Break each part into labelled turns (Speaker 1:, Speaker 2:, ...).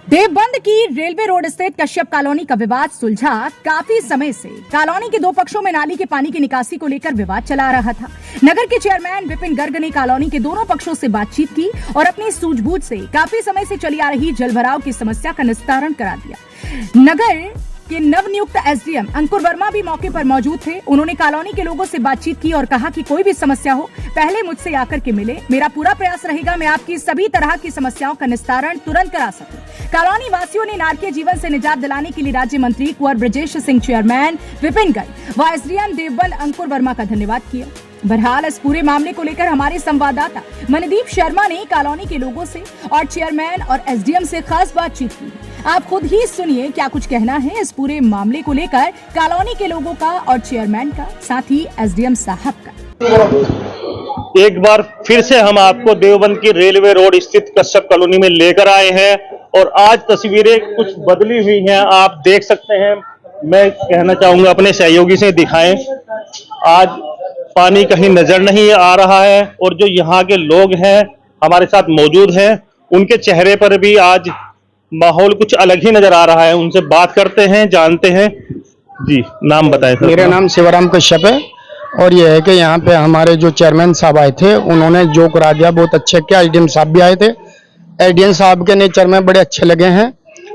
Speaker 1: देवबंद की railway road स्थित Kashyap colony का विवाद सुलझा। काफी समय से कॉलोनी के दो पक्षों में नाली के पानी की निकासी को लेकर विवाद चला आ रहा था। नगर के चेयरमैन विपिन गर्ग ने कॉलोनी के दोनों पक्षों से बातचीत की और अपनी सूझबूझ से काफी समय से चली आ रही जलभराव की समस्या का निस्तारण करा दिया। नगर के नवनियुक्त एसडीएम अंकुर वर्मा भी मौके पर मौजूद थे। उन्होंने कॉलोनी के लोगों से बातचीत की और कहा कि कोई भी समस्या हो पहले मुझसे आकर के मिले। मेरा पूरा प्रयास रहेगा मैं आपकी सभी तरह की समस्याओं का निस्तारण तुरंत करा सकूं। कॉलोनी वासियों ने नारकीय जीवन से निजात दिलाने के लिए राज्य मंत्री कुंवर ब्रजेश सिंह, चेयरमैन विपिन गर्ग व एसडीएम देवबंद अंकुर वर्मा का धन्यवाद किया। बहरहाल इस पूरे मामले को लेकर हमारे संवाददाता मनदीप शर्मा ने कॉलोनी के लोगों से और चेयरमैन और एसडीएम से खास बातचीत की। आप खुद ही सुनिए क्या कुछ कहना है इस पूरे मामले को लेकर कॉलोनी के लोगों का और चेयरमैन का, साथ ही एसडीएम साहब का।
Speaker 2: एक बार फिर से हम आपको देवबंद की रेलवे रोड स्थित कश्यप कॉलोनी में लेकर आए हैं और आज तस्वीरें कुछ बदली हुई हैं, आप देख सकते हैं। मैं कहना चाहूंगा अपने सहयोगी से दिखाएं। आज पानी कहीं नजर नहीं आ रहा है और जो यहाँ के लोग हैं हमारे साथ मौजूद हैं, उनके चेहरे पर भी आज माहौल कुछ अलग ही नजर आ रहा है। उनसे बात करते हैं, जानते हैं। जी, नाम बताएं सर।
Speaker 3: मेरा नाम शिवराम कश्यप है और ये है कि यहाँ पे हमारे जो चेयरमैन साहब आए थे उन्होंने जो करा दिया बहुत अच्छे किया। एडीएम साहब भी आए थे, एडीएम साहब के नेचर में बड़े अच्छे लगे हैं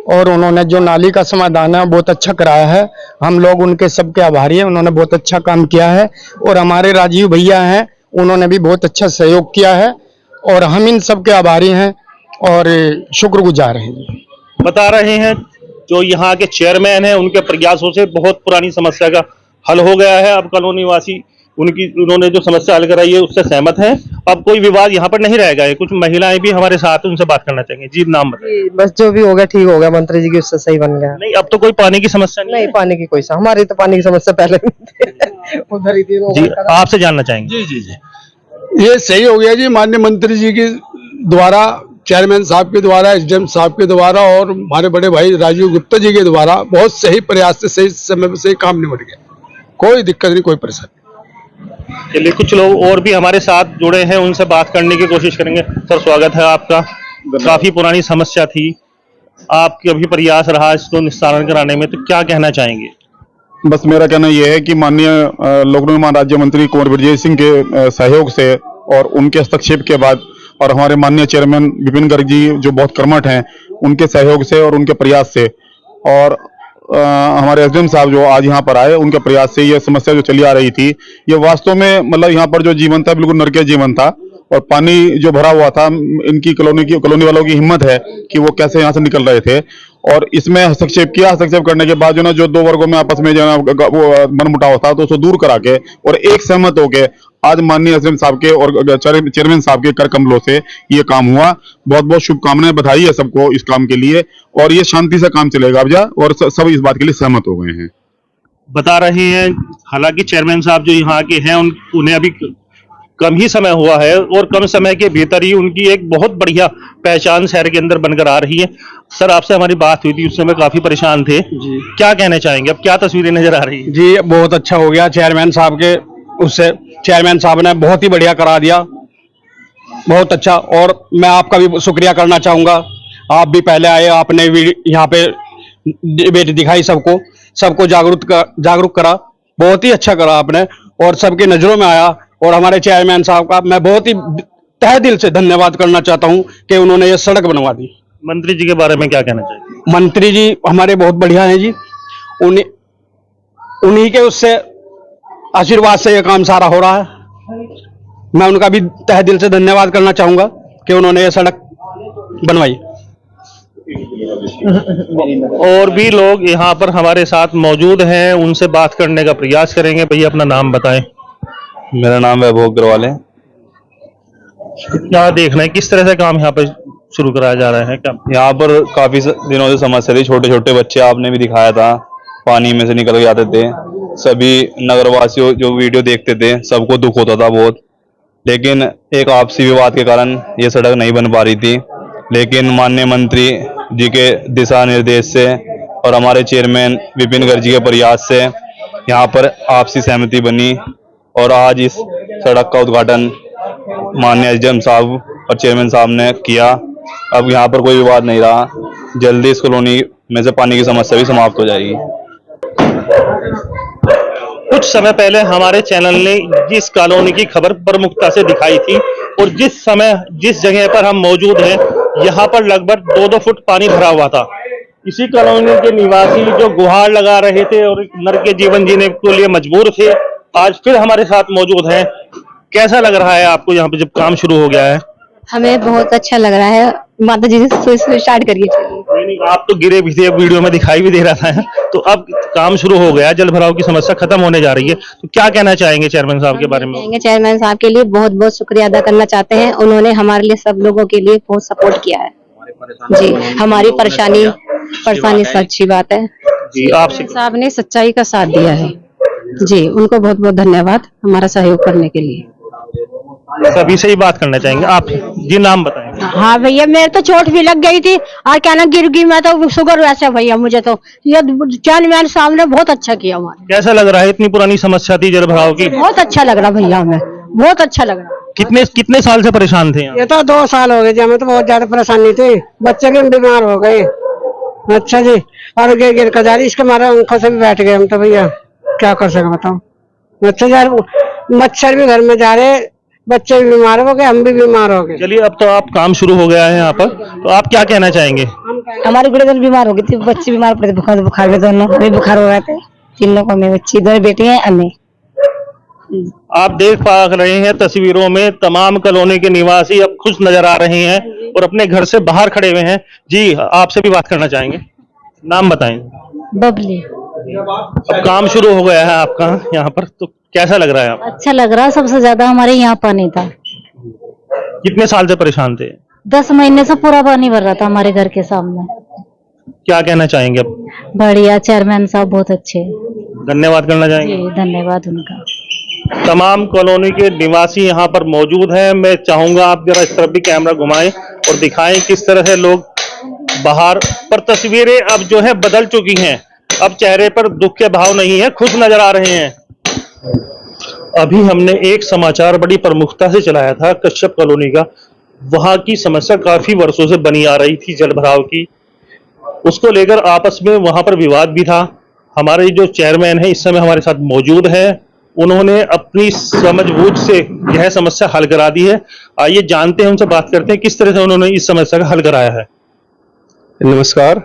Speaker 3: और उन्होंने जो नाली का समाधान है बहुत अच्छा कराया है। हम लोग उनके सबके आभारी हैं, उन्होंने बहुत अच्छा काम किया है। और हमारे राजीव भैया हैं, उन्होंने भी बहुत अच्छा सहयोग किया है और हम इन सबके आभारी हैं और शुक्रगुजार हैं।
Speaker 2: बता रहे हैं जो यहाँ के चेयरमैन हैं उनके प्रयासों से बहुत पुरानी समस्या का हल हो गया है। अब कॉलोनी वासी उन्होंने जो समस्या हल कराई है उससे सहमत हैं। अब कोई विवाद यहाँ पर नहीं रहेगा। कुछ महिलाएं भी हमारे साथ, उनसे बात करना चाहेंगे। जी, नाम बताइए।
Speaker 4: बस जो भी हो गया ठीक हो गया, मंत्री जी की उससे सही बन गया।
Speaker 2: नहीं, अब तो कोई पानी की समस्या नहीं,
Speaker 4: पानी की कोई हमारी तो पानी की समस्या पहले उधर ही थी।
Speaker 2: जी, आपसे जानना चाहेंगे।
Speaker 5: जी जी जी, ये सही हो गया जी। माननीय मंत्री जी के द्वारा, चेयरमैन साहब के द्वारा, एसडीएम साहब के द्वारा और हमारे बड़े भाई राजीव गुप्ता जी के द्वारा बहुत सही प्रयास से सही समय में सही काम निपट गया। कोई दिक्कत नहीं, कोई परेशानी।
Speaker 2: चलिए, कुछ लोग और भी हमारे साथ जुड़े हैं, उनसे बात करने की कोशिश करेंगे। सर, स्वागत है आपका। काफी पुरानी समस्या थी, आपके अभी प्रयास रहा इसको निस्तारण कराने में, तो क्या कहना चाहेंगे?
Speaker 6: बस मेरा कहना यह है कि माननीय लोक निर्माण राज्य मंत्री कुंवर ब्रजेश सिंह के सहयोग से और उनके हस्तक्षेप के बाद और हमारे माननीय चेयरमैन विपिन गर्ग जी जो बहुत कर्मठ हैं, उनके सहयोग से और उनके प्रयास से और हमारे एसडीएम साहब जो आज यहाँ पर आए उनके प्रयास से ये समस्या जो चली आ रही थी, ये वास्तव में मतलब यहाँ पर जो जीवन था बिल्कुल नरकीय जीवन था और पानी जो भरा हुआ था। इनकी कॉलोनी वालों की हिम्मत है कि वो कैसे यहाँ से निकल रहे थे और इसमें हस्तक्षेप किया। हस्तक्षेप करने के बाद जो ना जो दो वर्गों में आपस में जो है वो मनमुटाव था तो उसको दूर करा के और एक सहमत होके आज माननीय एसडीएम साहब के और चेयरमैन साहब के कर कमलों से ये काम हुआ। बहुत बहुत शुभकामनाएं, बधाई है सबको इस काम के लिए और ये शांति से काम चलेगा अब जा और सब इस बात के लिए सहमत हो गए हैं।
Speaker 2: बता रहे हैं हालांकि चेयरमैन साहब जो यहाँ के हैं उन्हें अभी कम ही समय हुआ है और कम समय के भीतर ही उनकी एक बहुत बढ़िया पहचान शहर के अंदर बनकर आ रही है। सर, आपसे हमारी बात हुई थी, उस समय काफी परेशान थे जी, क्या कहना चाहेंगे? अब क्या तस्वीरें नजर आ रही है?
Speaker 3: जी, बहुत अच्छा हो गया चेयरमैन साहब के, उससे चेयरमैन साहब ने बहुत ही बढ़िया करा दिया, बहुत अच्छा। और मैं आपका भी शुक्रिया करना चाहूंगा, आप भी पहले आए, आपने भी यहाँ पे डिबेट दिखाई, सबको जागरूक करा, बहुत ही अच्छा करा आपने और सबकी नजरों में आया। और हमारे चेयरमैन साहब का मैं बहुत ही तहे दिल से धन्यवाद करना चाहता हूं कि उन्होंने ये सड़क बनवा दी।
Speaker 2: मंत्री जी के बारे में क्या कहना चाहिए?
Speaker 3: मंत्री जी हमारे बहुत बढ़िया हैं जी, उन्हीं के उससे आशीर्वाद से ये काम सारा हो रहा है। मैं उनका भी तहे दिल से धन्यवाद करना चाहूंगा कि उन्होंने ये सड़क बनवाई।
Speaker 2: और भी लोग यहाँ पर हमारे साथ मौजूद हैं, उनसे बात करने का प्रयास करेंगे। भैया, अपना नाम बताएं।
Speaker 7: मेरा नाम वैभव अग्रवाल है।
Speaker 2: क्या देखना है, किस तरह से काम यहाँ पे शुरू कराया जा रहा है? क्या
Speaker 7: यहाँ पर काफी दिनों से समस्या थी, छोटे छोटे बच्चे आपने भी दिखाया था पानी में से निकल के जाते थे। सभी नगरवासियों जो वीडियो देखते थे सबको दुख होता था बहुत, लेकिन एक आपसी विवाद के कारण ये सड़क नहीं बन पा रही थी। लेकिन माननीय मंत्री जी के दिशा निर्देश से और हमारे चेयरमैन विपिन गर्ग जी के प्रयास से यहाँ पर आपसी सहमति बनी और आज इस सड़क का उद्घाटन माननीय एसडीएम साहब और चेयरमैन साहब ने किया। अब यहाँ पर कोई विवाद नहीं रहा, जल्दी इस कॉलोनी में से पानी की समस्या भी समाप्त हो जाएगी।
Speaker 2: कुछ समय पहले हमारे चैनल ने जिस कॉलोनी की खबर प्रमुखता से दिखाई थी और जिस जगह पर हम मौजूद हैं, यहाँ पर लगभग 2-2 फुट पानी भरा हुआ था। इसी कॉलोनी के निवासी जो गुहार लगा रहे थे और नरक के जीवन जीने के लिए मजबूर थे, आज फिर हमारे साथ मौजूद हैं। कैसा लग रहा है आपको यहाँ पे जब काम शुरू हो गया है?
Speaker 8: हमें बहुत अच्छा लग रहा है। माता जी से स्टार्ट करिए।
Speaker 2: नहीं, आप तो गिरे भी थे, वीडियो में दिखाई भी दे रहा था। तो अब काम शुरू हो गया, जल भराव की समस्या खत्म होने जा रही है, तो क्या कहना चाहेंगे चेयरमैन साहब के बारे में?
Speaker 8: चेयरमैन साहब के लिए बहुत बहुत शुक्रिया अदा करना चाहते हैं। उन्होंने हमारे लिए, सब लोगों के लिए बहुत सपोर्ट किया है जी। हमारी परेशानी से अच्छी बात है
Speaker 2: जी। आपसे
Speaker 8: साहब ने सच्चाई का साथ दिया है जी, उनको बहुत बहुत धन्यवाद हमारा सहयोग करने के लिए।
Speaker 2: सभी से ही बात करना चाहेंगे आप जी, नाम बताएं।
Speaker 8: हाँ भैया, मेरे तो चोट भी लग गई थी और क्या ना गिर गई मैं, तो शुगर वैसे भैया मुझे तो ये चेयरमैन साहब ने बहुत अच्छा किया हमारे।
Speaker 2: कैसा लग रहा है? इतनी पुरानी समस्या थी जल भराव की।
Speaker 8: बहुत अच्छा लग रहा भैया, हमें बहुत अच्छा लग रहा।
Speaker 2: कितने साल से परेशान थे यहाँ?
Speaker 4: ये तो 2 साल हो गए जी, हमें तो बहुत ज्यादा परेशानी थी, बच्चे भी बीमार हो गए। अच्छा जी, और गिर कर जा रही, इसके मारे आंखों से भी बैठ गए हम तो भैया, क्या कर सके बताओ। अच्छा यार, मच्छर भी घर में जा रहे, बच्चे भी बीमार हो गए, हम भी बीमार हो गए।
Speaker 2: चलिए, अब तो आप काम शुरू हो गया है यहाँ पर, तो आप क्या कहना चाहेंगे?
Speaker 8: हमारी गुड़िया बीमार हो गई थी, बच्चे बीमार पड़े थे, बुखार में, दोनों भी बुखार हो रहे थे, तीनों को, मेरे बच्ची 2 बेटी हैं हमें।
Speaker 2: आप देख पा रहे हैं तस्वीरों में तमाम कॉलोनी के निवासी अब खुश नजर आ रहे हैं और अपने घर से बाहर खड़े हुए हैं। जी, आपसे भी बात करना चाहेंगे, नाम बताएं।
Speaker 8: बबली।
Speaker 2: अब काम शुरू हो गया है आपका यहाँ पर, तो कैसा लग रहा है आपको?
Speaker 8: अच्छा लग रहा है। सबसे ज्यादा हमारे यहाँ पानी था।
Speaker 2: कितने साल से परेशान थे?
Speaker 8: 10 महीने से पूरा पानी भर रहा था हमारे घर के सामने।
Speaker 2: क्या कहना चाहेंगे अब?
Speaker 8: बढ़िया, चेयरमैन साहब बहुत अच्छे।
Speaker 2: धन्यवाद करना चाहेंगे?
Speaker 8: जी, धन्यवाद उनका।
Speaker 2: तमाम कॉलोनी के निवासी यहाँ पर मौजूद हैं। मैं चाहूंगा आप जरा इस तरफ भी कैमरा घुमाएं और दिखाएं किस तरह से लोग बाहर पर। तस्वीरें अब जो है बदल चुकी हैं, अब चेहरे पर दुख के भाव नहीं है, खुश नजर आ रहे हैं। अभी हमने एक समाचार बड़ी प्रमुखता से चलाया था कश्यप कॉलोनी का। वहां की समस्या काफी वर्षों से बनी आ रही थी जल भराव की, उसको लेकर आपस में वहां पर विवाद भी था। हमारे जो चेयरमैन है इस समय हमारे साथ मौजूद है, उन्होंने अपनी समझबूझ से यह समस्या हल करा दी है। आइए जानते हैं, उनसे बात करते हैं किस तरह से उन्होंने इस समस्या का हल कराया है।
Speaker 9: नमस्कार।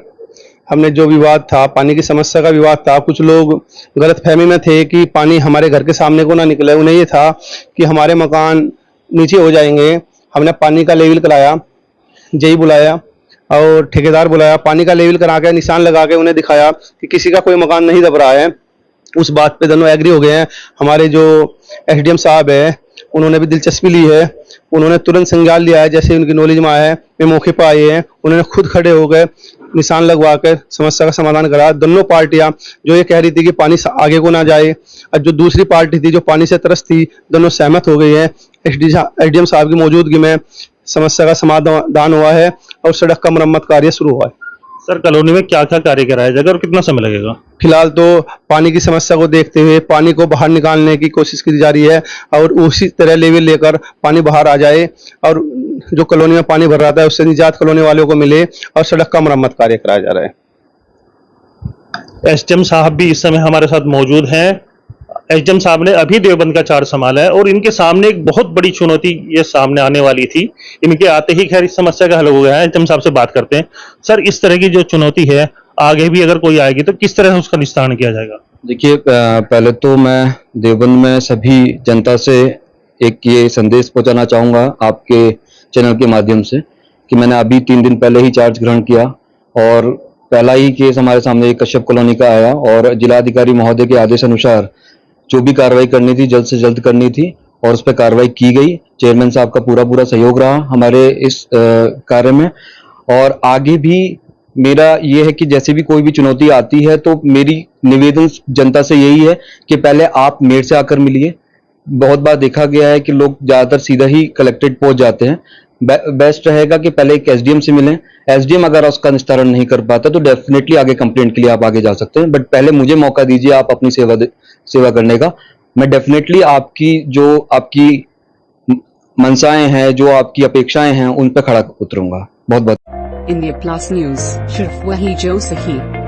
Speaker 9: हमने जो विवाद था, पानी की समस्या का विवाद था, कुछ लोग गलतफहमी में थे कि पानी हमारे घर के सामने को ना निकले। उन्हें ये था कि हमारे मकान नीचे हो जाएंगे। हमने पानी का लेवल कराया, जेई बुलाया और ठेकेदार बुलाया, पानी का लेवल करा के निशान लगा के उन्हें दिखाया कि किसी का कोई मकान नहीं दब रहा है। उस बात पे दोनों एग्री हो गए हैं। हमारे जो एसडीएम साहब है उन्होंने भी दिलचस्पी ली है, उन्होंने तुरंत संज्ञान लिया है, जैसे उनकी नॉलेज में आया है। वे मौके पर आए हैं, उन्होंने खुद खड़े हो गए, निशान लगवा कर समस्या का समाधान करा। दोनों पार्टियां जो ये कह रही थी कि पानी आगे को ना जाए, और जो दूसरी पार्टी थी जो पानी से तरस थी, दोनों सहमत हो गई है। एसडीएम साहब की मौजूदगी में समस्या का समाधान हुआ है और सड़क का मरम्मत कार्य शुरू हुआ है।
Speaker 2: सर, कॉलोनी में क्या क्या कार्य कराया जाएगा और कितना समय लगेगा?
Speaker 9: फिलहाल तो पानी की समस्या को देखते हुए पानी को बाहर निकालने की कोशिश की जा रही है और उसी तरह लेवल लेकर पानी बाहर आ जाए और जो कॉलोनी में पानी भर रहा था उससे निजात कॉलोनी वालों को मिले और सड़क का मरम्मत कार्य कराया जा रहा है।
Speaker 2: एसडीएम साहब भी इस समय हमारे साथ मौजूद हैं। एसडीएम साहब ने अभी देवबंद का चार्ज संभाला है और इनके सामने एक बहुत बड़ी चुनौती ये सामने आने वाली थी। इनके आते ही खैर इस समस्या का हल हो गया है। एसडीएम साहब से बात करते हैं। सर, इस तरह की जो चुनौती है आगे भी अगर कोई आएगी तो किस तरह से उसका निस्तारण किया जाएगा?
Speaker 10: देखिए, पहले तो मैं देवबंद में सभी जनता से एक ये संदेश पहुंचाना चाहूंगा आपके चैनल के माध्यम से कि मैंने अभी 3 दिन पहले ही चार्ज ग्रहण किया और पहला ही केस हमारे सामने कश्यप कॉलोनी का आया और जिलाधिकारी महोदय के आदेश अनुसार जो भी कार्रवाई करनी थी जल्द से जल्द करनी थी और उस पर कार्रवाई की गई। चेयरमैन साहब का पूरा सहयोग रहा हमारे इस कार्य में। और आगे भी मेरा ये है कि जैसे भी कोई भी चुनौती आती है तो मेरी निवेदन जनता से यही है कि पहले आप मेयर से आकर मिलिए। बहुत बार देखा गया है कि लोग ज्यादातर सीधा ही कलेक्ट्रेट पहुंच जाते हैं। बेस्ट रहेगा कि पहले एक एसडीएम से मिलें। एसडीएम अगर उसका निस्तारण नहीं कर पाता तो डेफिनेटली आगे कंप्लेंट के लिए आप आगे जा सकते हैं, बट पहले मुझे मौका दीजिए आप अपनी सेवा करने का। मैं डेफिनेटली आपकी मंशाएं हैं, जो आपकी अपेक्षाएं हैं, उन पर खड़ा उतरूंगा। बहुत बहुत
Speaker 11: इंडिया प्लस न्यूज, सिर्फ वही जो सही।